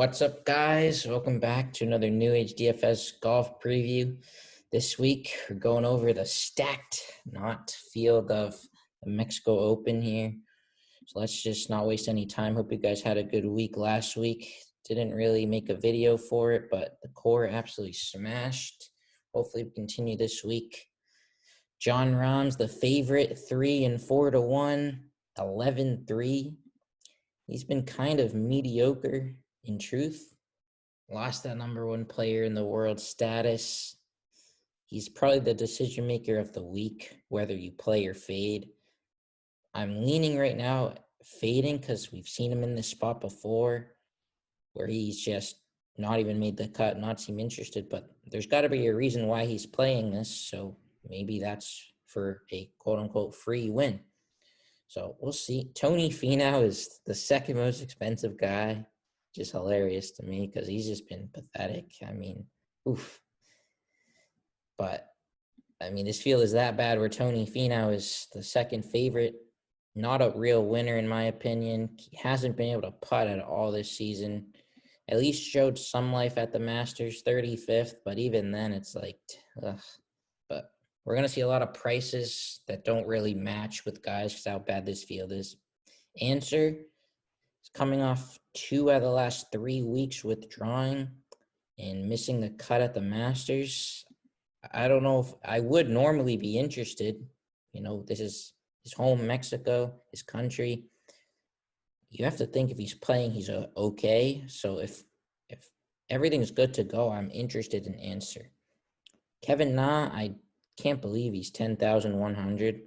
What's up, guys? Welcome back to another New Age DFS golf preview. This week, we're going over the stacked, not field of the Mexico Open here. So let's just not waste any time. Hope you guys had a good week last week. Didn't really make a video for it, but the core absolutely smashed. Hopefully, we continue this week. John Rahm's the favorite, 3 and 4 to 1, 11-3. He's been kind of mediocre. In truth, lost that number one player in the world status. He's probably the decision maker of the week, whether you play or fade. I'm leaning right now fading because we've seen him in this spot before where he's just not even made the cut, not seem interested, but there's got to be a reason why he's playing this. So maybe that's for a quote unquote free win. So we'll see. Tony Finau is the second most expensive guy. Just hilarious to me because he's just been pathetic. I mean, oof. But, I mean, this field is that bad where Tony Finau is the second favorite. Not a real winner, in my opinion. He hasn't been able to putt at all this season. At least showed some life at the Masters, 35th. But even then, it's like, ugh. But we're going to see a lot of prices that don't really match with guys because how bad this field is. Answer. Coming off 2 out of the last 3 weeks withdrawing and missing the cut at the Masters. I don't know if I would normally be interested. You know, this is his home, Mexico, his country. You have to think if he's playing, he's okay. So if everything's good to go, I'm interested in Answer. Kevin Na, I can't believe he's 10,100.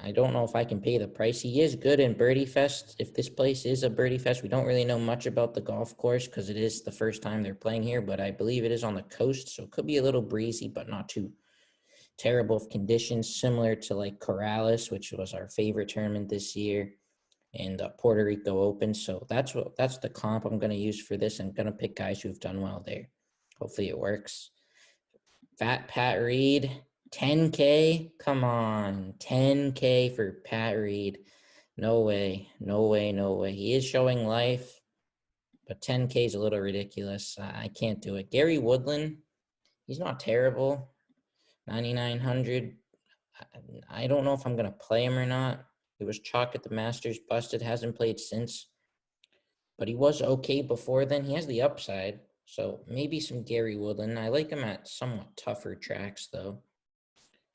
I don't know if I can pay the price. He is good in Birdie Fest. If this place is a Birdie Fest, we don't really know much about the golf course because it is the first time they're playing here, but I believe it is on the coast, so it could be a little breezy, but not too terrible of conditions, similar to like Corrales, which was our favorite tournament this year, and Puerto Rico Open. So that's the comp I'm going to use for this. I'm going to pick guys who have done well there. Hopefully it works. Fat Pat Reed. 10K? Come on. 10K for Pat Reed. No way. No way. No way. He is showing life, but 10K is a little ridiculous. I can't do it. Gary Woodland, he's not terrible. 9,900. I don't know if I'm going to play him or not. It was chalk at the Masters, busted, hasn't played since. But he was okay before then. He has the upside. So maybe some Gary Woodland. I like him at somewhat tougher tracks, though.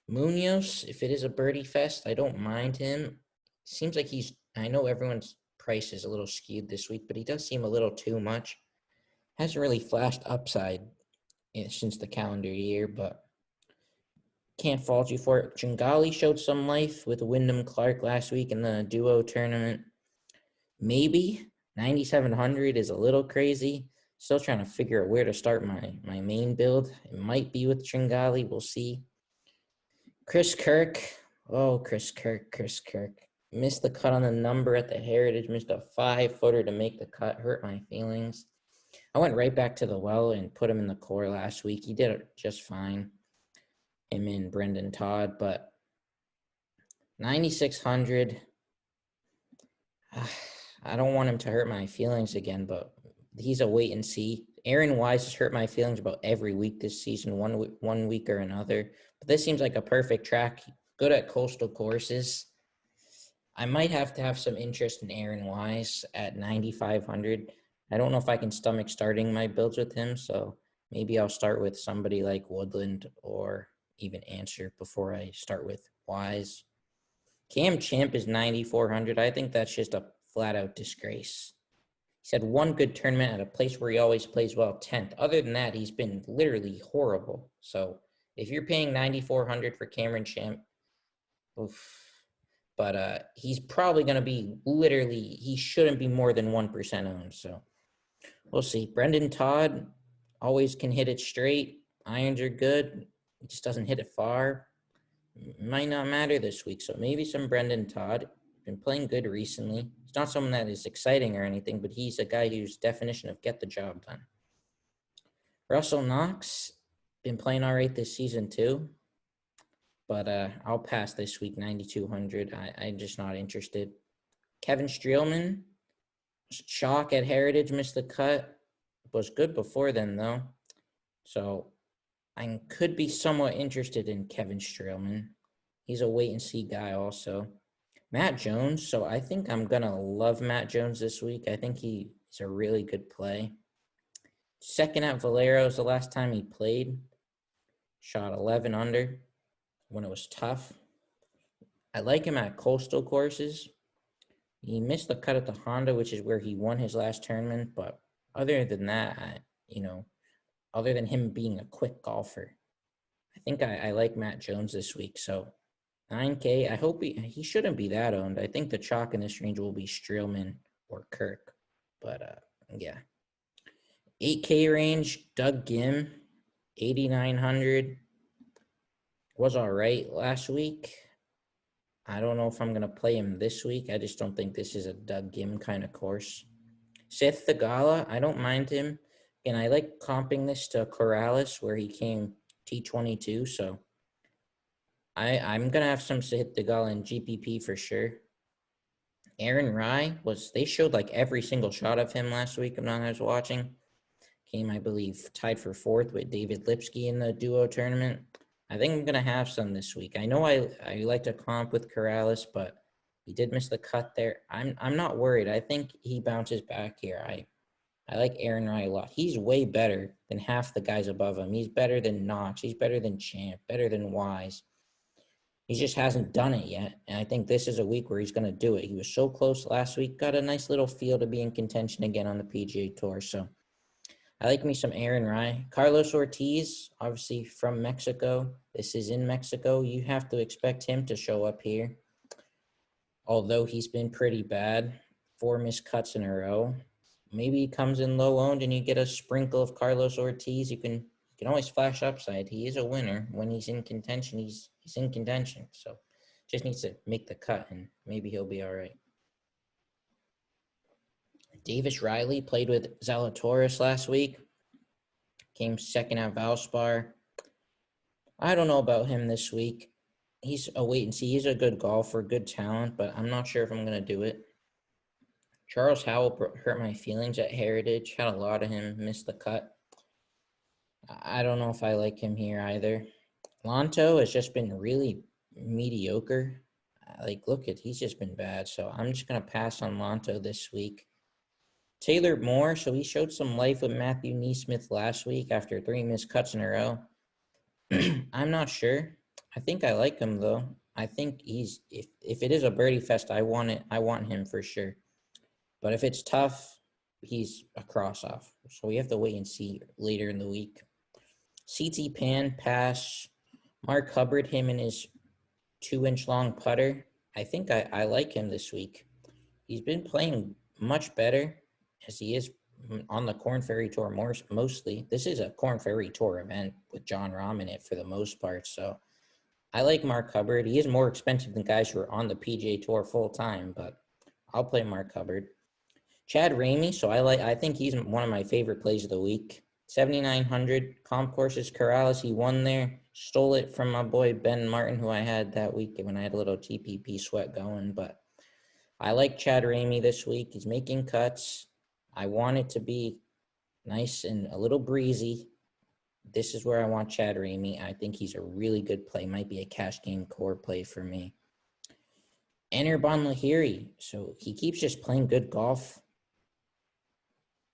Munoz, if it is a Birdie Fest, I don't mind him. Seems like I know everyone's price is a little skewed this week, but he does seem a little too much. Hasn't really flashed upside since the calendar year, but can't fault you for it. Tringali showed some life with Wyndham Clark last week in the duo tournament. Maybe 9,700 is a little crazy. Still trying to figure out where to start my main build. It might be with Tringali. We'll see. Chris Kirk. Oh, Chris Kirk. Missed the cut on the number at the Heritage. Missed a 5-footer to make the cut. Hurt my feelings. I went right back to the well and put him in the core last week. He did it just fine. Him and Brendan Todd. But 9,600. I don't want him to hurt my feelings again, but he's a wait and see. Aaron Wise has hurt my feelings about every week this season, one week or another. But this seems like a perfect track. Good at coastal courses. I might have to have some interest in Aaron Wise at 9,500. I don't know if I can stomach starting my builds with him, so maybe I'll start with somebody like Woodland or even Answer before I start with Wise. Cam Champ is 9,400. I think that's just a flat-out disgrace. He's had one good tournament at a place where he always plays well, 10th. Other than that, he's been literally horrible. So if you're paying 9,400 for Cameron Champ, oof. But he's probably going to be he shouldn't be more than 1% owned. So we'll see. Brendan Todd always can hit it straight. Irons are good. He just doesn't hit it far. Might not matter this week. So maybe some Brendan Todd. Been playing good recently. He's not someone that is exciting or anything, but he's a guy whose definition of get the job done. Russell Knox, been playing all right this season too, but I'll pass this week, 9,200. I'm just not interested. Kevin Streelman, chalk at Heritage, missed the cut. was good before then, though. So I could be somewhat interested in Kevin Streelman. He's a wait-and-see guy also. Matt Jones. So I think I'm going to love Matt Jones this week. I think he's a really good play. Second at Valero is the last time he played. Shot 11 under when it was tough. I like him at coastal courses. He missed the cut at the Honda, which is where he won his last tournament. But other than that, other than him being a quick golfer, I think I like Matt Jones this week. So 9K, I hope he shouldn't be that owned. I think the chalk in this range will be Streelman or Kirk. But yeah. 8K range, Doug Gim, 8,900. Was all right last week. I don't know if I'm going to play him this week. I just don't think this is a Doug Gim kind of course. Seth Thagala, I don't mind him. And I like comping this to Corrales where he came T22. So I'm going to have some Seth Thagala in GPP for sure. Aaron Rye they showed like every single shot of him last week when I was watching. Came, I believe, tied for fourth with David Lipsky in the duo tournament. I think I'm going to have some this week. I know I like to comp with Corrales, but he did miss the cut there. I'm not worried. I think he bounces back here. I like Aaron Rye a lot. He's way better than half the guys above him. He's better than Knox. He's better than Champ, better than Wise. He just hasn't done it yet, and I think this is a week where he's going to do it. He was so close last week, got a nice little feel to be in contention again on the PGA Tour, so I like me some Aaron Rye. Carlos Ortiz, obviously from Mexico. This is in Mexico. You have to expect him to show up here. Although he's been pretty bad. 4 missed cuts in a row. Maybe he comes in low owned and you get a sprinkle of Carlos Ortiz. You can always flash upside. He is a winner. When he's in contention, he's in contention. So just needs to make the cut and maybe he'll be all right. Davis Riley played with Zalatoris last week. Came second at Valspar. I don't know about him this week. He's a wait and see. He's a good golfer, good talent, but I'm not sure if I'm going to do it. Charles Howell hurt my feelings at Heritage. Had a lot of him, missed the cut. I don't know if I like him here either. Lanto has just been really mediocre. He's just been bad. So I'm just going to pass on Lanto this week. Taylor Moore, so he showed some life with Matthew Neesmith last week after 3 missed cuts in a row. I'm not sure. I think I like him though. I think if it is a birdie fest, I want it. I want him for sure. But if it's tough, he's a cross off. So we have to wait and see later in the week. CT Pan pass. Mark Hubbard, him and his 2-inch long putter. I think I like him this week. He's been playing much better as he is on the Korn Ferry Tour mostly. This is a Korn Ferry Tour event with John Rahm in it for the most part. So I like Mark Hubbard. He is more expensive than guys who are on the PGA Tour full time, but I'll play Mark Hubbard. Chad Ramey, so I think he's one of my favorite plays of the week. 7,900 comp courses. Corrales, he won there. Stole it from my boy Ben Martin, who I had that week when I had a little TPP sweat going. But I like Chad Ramey this week. He's making cuts. I want it to be nice and a little breezy. This is where I want Chad Ramey. I think he's a really good play. Might be a cash game core play for me. Anirban Lahiri. So he keeps just playing good golf.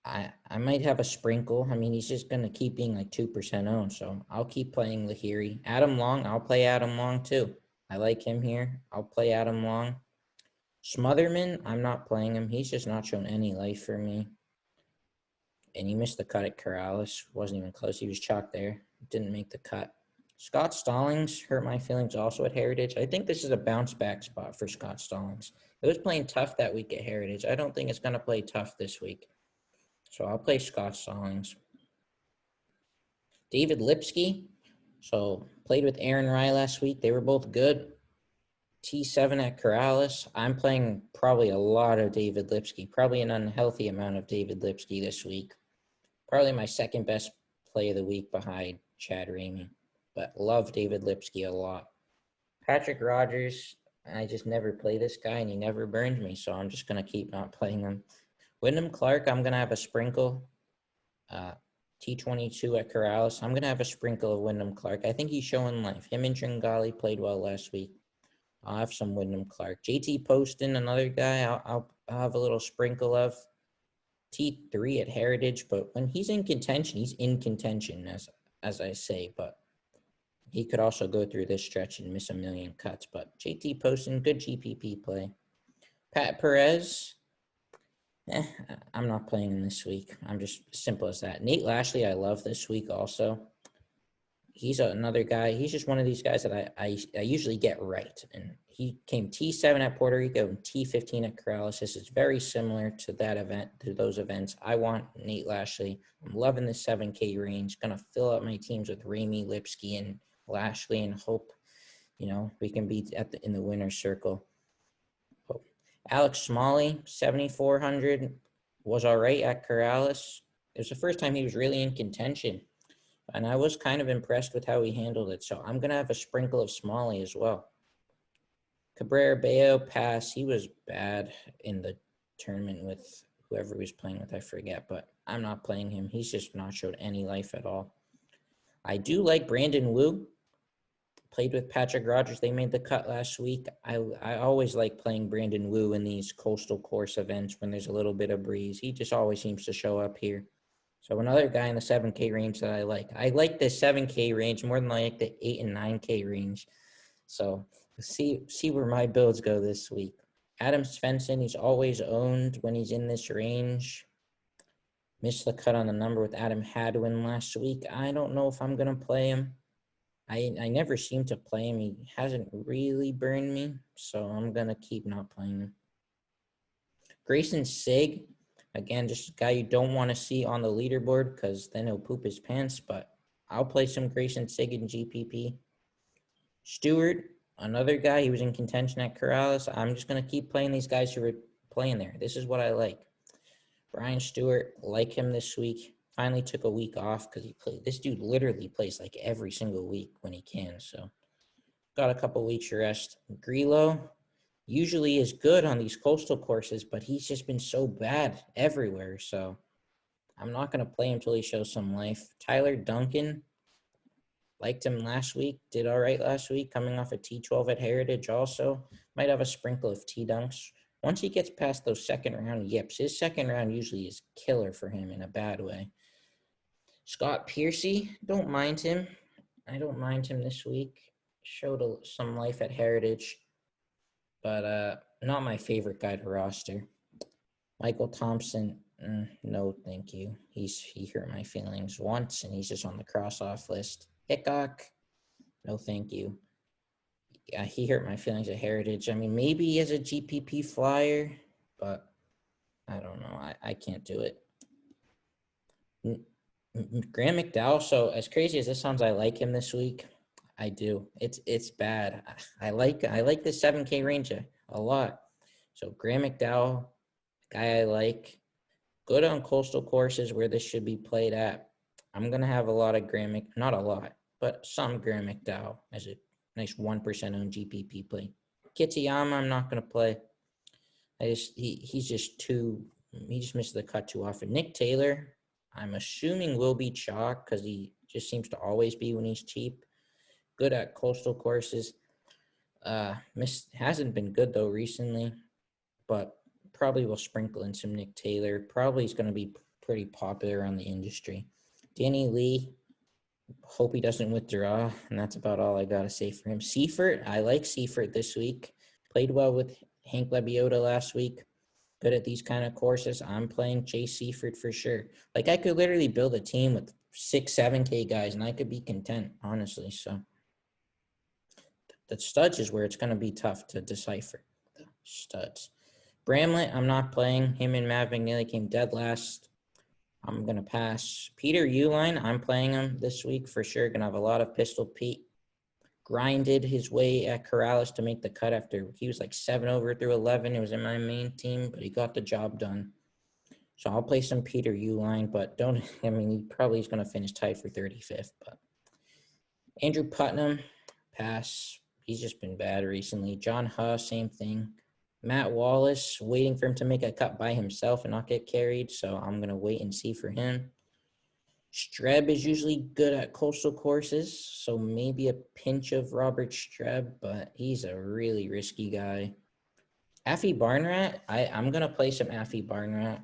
I might have a sprinkle. I mean, he's just going to keep being like 2% owned. So I'll keep playing Lahiri. Adam Long, I'll play Adam Long too. I like him here. I'll play Adam Long. Smotherman, I'm not playing him. He's just not shown any life for me. And he missed the cut at Corrales. Wasn't even close. He was chalked there. Didn't make the cut. Scott Stallings hurt my feelings also at Heritage. I think this is a bounce back spot for Scott Stallings. It was playing tough that week at Heritage. I don't think it's going to play tough this week. So I'll play Scott Stallings. David Lipsky. So played with Aaron Rye last week. They were both good. T7 at Corrales. I'm playing probably a lot of David Lipsky. Probably an unhealthy amount of David Lipsky this week. Probably my second best play of the week behind Chad Ramey. But love David Lipsky a lot. Patrick Rogers. I just never play this guy and he never burned me. So I'm just going to keep not playing him. Wyndham Clark, I'm going to have a sprinkle. T22 at Corrales. I'm going to have a sprinkle of Wyndham Clark. I think he's showing life. Him and Tringali played well last week. I'll have some Wyndham Clark. JT Poston, another guy I'll have a little sprinkle of. T3 at Heritage, but when he's in contention, as I say, but he could also go through this stretch and miss a million cuts. But JT Poston, good GPP play. Pat Perez, I'm not playing him this week. I'm just simple as that. Nate Lashley, I love this week also. He's another guy. He's just one of these guys that I usually get right. And he came T7 at Puerto Rico and T15 at Corrales. This is very similar to that event, to those events. I want Nate Lashley. I'm loving the 7K range. Going to fill up my teams with Ramey, Lipsky, and Lashley and hope, we can be in the winner's circle. Alex Smalley, 7,400, was all right at Corrales. It was the first time he was really in contention. And I was kind of impressed with how he handled it. So I'm going to have a sprinkle of Smalley as well. Cabrera Bello pass. He was bad in the tournament with whoever he was playing with. I forget, but I'm not playing him. He's just not showed any life at all. I do like Brandon Wu. Played with Patrick Rogers. They made the cut last week. I always like playing Brandon Wu in these coastal course events when there's a little bit of breeze. He just always seems to show up here. So another guy in the 7K range that I like. I like the 7K range more than I like the 8 and 9K range. So see where my builds go this week. Adam Svensson, he's always owned when he's in this range. Missed the cut on the number with Adam Hadwin last week. I don't know if I'm going to play him. I never seem to play him. He hasn't really burned me, so I'm going to keep not playing him. Grayson Sig, again, just a guy you don't want to see on the leaderboard because then he'll poop his pants, but I'll play some Grayson Sig in GPP. Stewart, another guy, he was in contention at Corrales. I'm just going to keep playing these guys who are playing there. This is what I like. Brian Stewart, like him this week. Finally took a week off because this dude literally plays like every single week when he can. So got a couple weeks rest. Grillo usually is good on these coastal courses, but he's just been so bad everywhere. So I'm not going to play him until he shows some life. Tyler Duncan, liked him last week. Did all right last week, coming off a T12 at Heritage also. Might have a sprinkle of T-dunks. Once he gets past those second round yips, his second round usually is killer for him in a bad way. Scott Piercy, don't mind him. I don't mind him this week. Showed some life at Heritage, but not my favorite guy to roster. Michael Thompson, no thank you. He hurt my feelings once, and he's just on the cross-off list. Hickok, no thank you. Yeah, he hurt my feelings at Heritage. I mean, maybe he has a GPP flyer, but I don't know. I can't do it. Graham McDowell, so as crazy as this sounds, I like him this week. I do. It's bad. I like the 7K range a lot. So Graham McDowell, guy I like. Good on coastal courses where this should be played at. I'm going to have a lot of not a lot, but some Graham McDowell as a nice 1% owned GPP play. Kitayama, I'm not going to play. He just missed the cut too often. Nick Taylor, I'm assuming will be chalk because he just seems to always be when he's cheap. Good at coastal courses. Hasn't been good though recently, but probably will sprinkle in some Nick Taylor. Probably is going to be pretty popular on the industry. Danny Lee, hope he doesn't withdraw, and that's about all I got to say for him. Seifert, I like Seifert this week. Played well with Hank Lebioda last week. Good at these kind of courses. I'm playing Chase Seifert for sure. Like, I could literally build a team with 6, 7K guys, and I could be content, honestly. So the studs is where it's going to be tough to decipher. The studs. Bramlett, I'm not playing. Him and Mav McNeely came dead last. I'm going to pass. Peter Uline, I'm playing him this week for sure. Going to have a lot of Pistol Pete. Grinded his way at Corrales to make the cut after he was like 7 over through 11. It was in my main team, but he got the job done. So I'll play some Peter Uline, but he probably is going to finish tied for 35th. But Andrew Putnam, pass. He's just been bad recently. John Huss, same thing. Matt Wallace, waiting for him to make a cut by himself and not get carried. So I'm going to wait and see for him. Streb is usually good at coastal courses, so maybe a pinch of Robert Streb, but he's a really risky guy. Affy Barnrat, I'm going to play some Affy Barnrat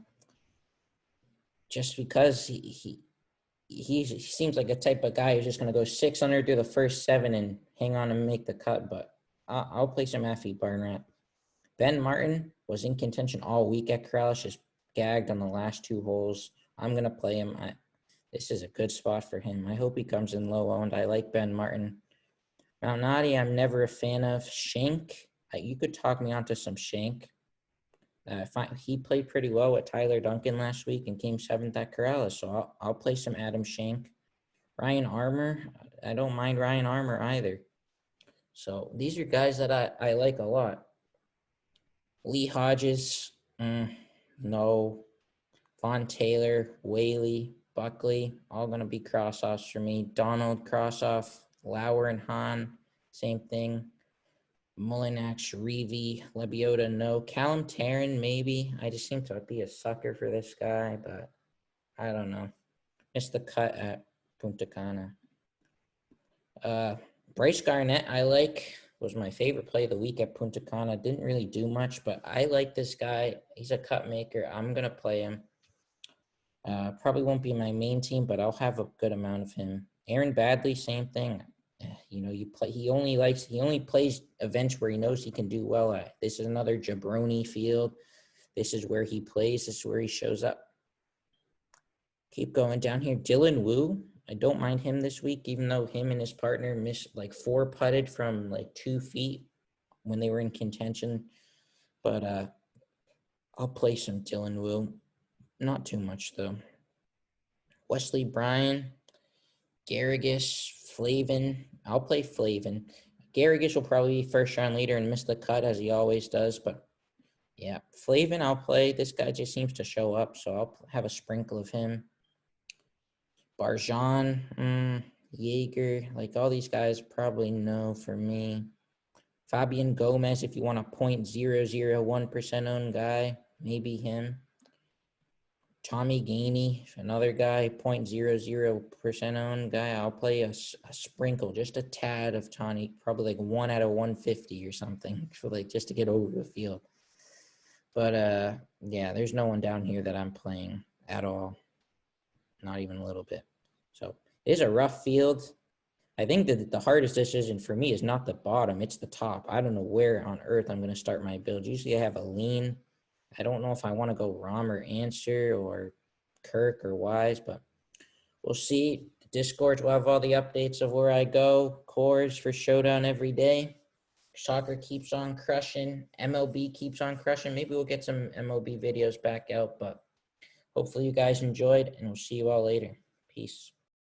just because he seems like a type of guy who's just going to go 600 through the first 7 and hang on and make the cut, but I'll play some Affy Barnrat. Ben Martin was in contention all week at Corrales, just gagged on the last 2 holes. I'm going to play him. This is a good spot for him. I hope he comes in low owned. I like Ben Martin. Mount Nadi, I'm never a fan of. Shank, you could talk me onto some Shank. He played pretty well with Tyler Duncan last week and came 7th at Corrales, so I'll play some Adam Shank. Ryan Armour, I don't mind Ryan Armour either. So these are guys that I like a lot. Lee Hodges, no. Vaughn Taylor, Whaley, Buckley, all going to be cross-offs for me. Donald, cross-off. Lauer and Hahn, same thing. Mullinax, Reevy, Lebiota, no. Callum Tarrant, maybe. I just seem to be a sucker for this guy, but I don't know. Missed the cut at Punta Cana. Bryce Garnett, I like. Was my favorite play of the week at Punta Cana. Didn't really do much, but I like this guy. He's a cut maker. I'm going to play him. Probably won't be my main team, but I'll have a good amount of him. Aaron Badley, same thing. He only plays events where he knows he can do well at. This is another jabroni field. This is where he plays. This is where he shows up. Keep going down here. Dylan Wu, I don't mind him this week, even though him and his partner missed like 4 putted from like 2 feet when they were in contention. But I'll play some Dylan Wu. Not too much though. Wesley Bryan, Garrigus, Flavin. I'll play Flavin. Garrigus will probably be first round leader and miss the cut as he always does. But yeah, Flavin I'll play. This guy just seems to show up, so I'll have a sprinkle of him. Barjan, Jaeger, like all these guys probably no for me. Fabian Gomez, if you want a 0.001% owned guy, maybe him. Tommy Gainey, another guy, 0.00% owned guy. I'll play a sprinkle, just a tad of Tommy, probably like 1 out of 150 or something, for like just to get over the field. But yeah, there's no one down here that I'm playing at all, not even a little bit. So it is a rough field. I think that the hardest decision for me is not the bottom, it's the top. I don't know where on earth I'm going to start my build. Usually I have a lean. I don't know if I want to go Rom or Answer or Kirk or Wise, but we'll see. The Discord will have all the updates of where I go. Cores for Showdown every day. Soccer keeps on crushing. MLB keeps on crushing. Maybe we'll get some MLB videos back out, but hopefully you guys enjoyed, and we'll see you all later. Peace.